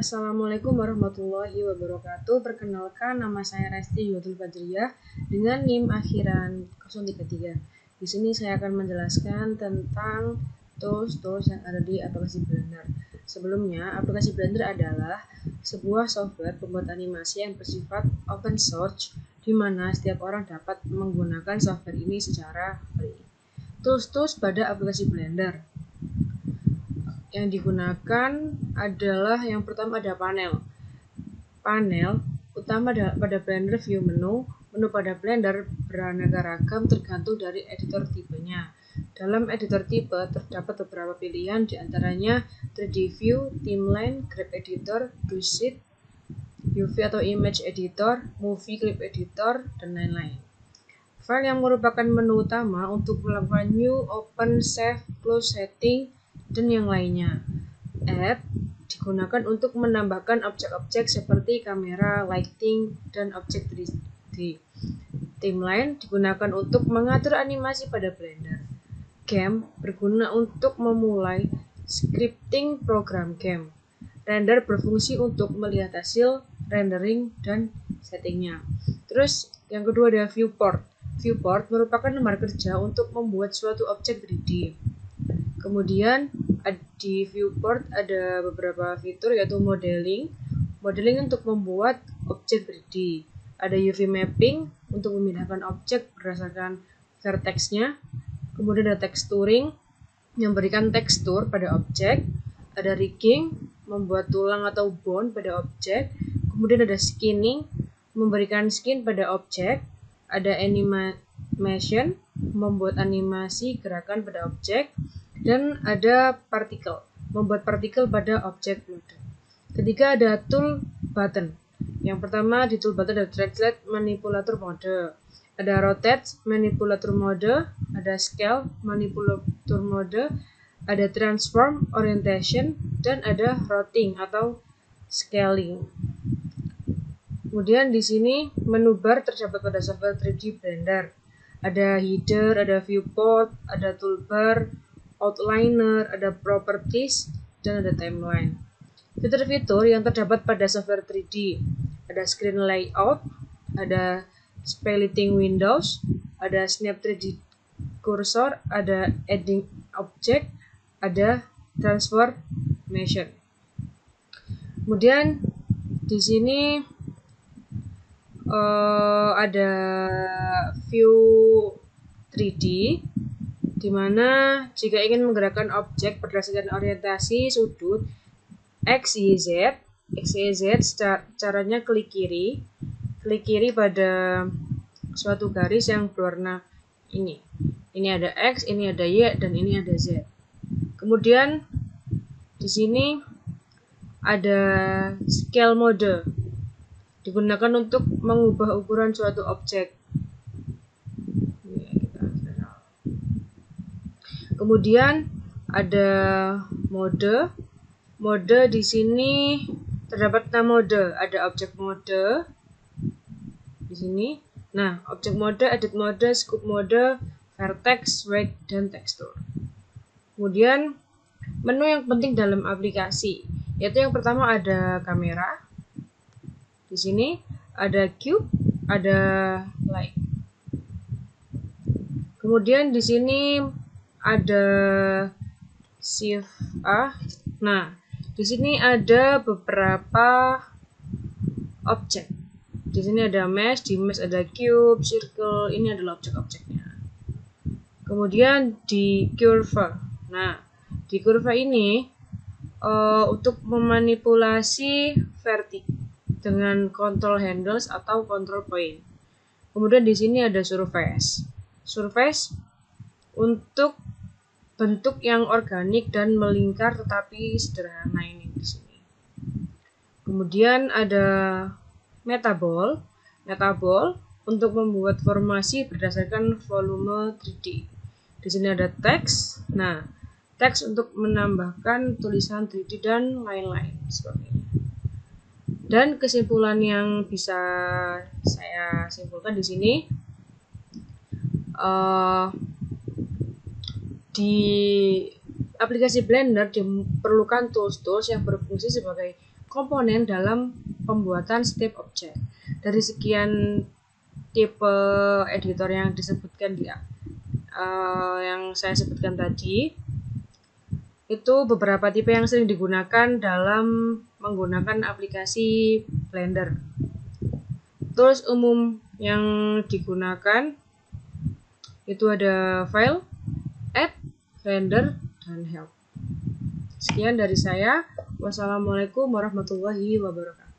Assalamualaikum warahmatullahi wabarakatuh. Perkenalkan, nama saya Resti Yuwatul Fajriyah dengan NIM akhiran 033. Di sini saya akan menjelaskan tentang tools yang ada di aplikasi Blender. Sebelumnya, aplikasi Blender adalah sebuah software pembuat animasi yang bersifat open source, di mana setiap orang dapat menggunakan software ini secara free. Tools pada aplikasi Blender yang digunakan adalah yang pertama ada panel. Panel utama pada Blender view menu pada Blender beraneka ragam tergantung dari editor tipenya. Dalam editor tipe terdapat beberapa pilihan, diantaranya 3D View, Timeline, Graph Editor, Lucid, UV atau Image Editor, Movie Clip Editor, dan lain-lain. File yang merupakan menu utama untuk melakukan New, Open, Save, Close, Setting, dan yang lainnya. Add digunakan untuk menambahkan objek-objek seperti kamera, lighting, dan objek 3D. Timeline digunakan untuk mengatur animasi pada Blender. Game berguna untuk memulai scripting program game. Render berfungsi untuk melihat hasil rendering dan settingnya. Terus yang kedua ada viewport. Viewport merupakan lembar kerja untuk membuat suatu objek 3D. Kemudian di viewport ada beberapa fitur, yaitu modeling untuk membuat objek 3D. Ada UV mapping untuk memindahkan objek berdasarkan vertex-nya. Kemudian ada texturing yang memberikan tekstur pada objek. Ada rigging, membuat tulang atau bone pada objek. Kemudian ada skinning, memberikan skin pada objek. Ada animation, membuat animasi gerakan pada objek. Dan ada particle, membuat partikel pada objek model. Ketiga ada tool button. Yang pertama di tool button ada translate manipulator mode, ada rotate manipulator mode, ada scale manipulator mode, ada transform orientation, dan ada routing atau scaling. Kemudian di sini menu bar terdapat pada software 3D Blender. Ada header, ada viewport, ada toolbar, outliner, ada properties, dan ada timeline. Fitur-fitur yang terdapat pada software 3D, ada screen layout, ada splitting windows, ada snap 3D cursor, ada adding object, ada transformation. Kemudian di sini ada view 3D, di mana jika ingin menggerakkan objek berdasarkan orientasi sudut X, Y, Z, caranya klik kiri pada suatu garis yang berwarna ini. Ini ada X, ini ada Y, dan ini ada Z. Kemudian di sini ada scale mode, digunakan untuk mengubah ukuran suatu objek. Kemudian ada mode di sini terdapat 6 mode. Ada objek mode di sini. Nah, objek mode, edit mode, scope mode, vertex, wake, dan tekstur. Kemudian menu yang penting dalam aplikasi, yaitu yang pertama ada kamera. Di sini ada cube, ada light. Kemudian di sini ada shift A. Nah, di sini ada beberapa objek. Di sini ada mesh, di mesh ada cube, circle, ini adalah objek-objeknya. Kemudian di curve. Nah, di curve ini untuk memanipulasi vertex dengan control handles atau control point. Kemudian di sini ada surface. Surface untuk bentuk yang organik dan melingkar tetapi sederhana ini di sini. Kemudian ada metaball untuk membuat formasi berdasarkan volume 3D. Di sini ada teks. Nah, teks untuk menambahkan tulisan 3D dan lain-lain sebagainya. Dan kesimpulan yang bisa saya simpulkan di sini, di aplikasi Blender diperlukan tools yang berfungsi sebagai komponen dalam pembuatan step object. Dari sekian tipe editor yang disebutkan yang saya sebutkan tadi, itu beberapa tipe yang sering digunakan dalam menggunakan aplikasi Blender. Tools umum yang digunakan itu ada File, Add, Render, dan Help. Sekian dari saya. Wassalamualaikum warahmatullahi wabarakatuh.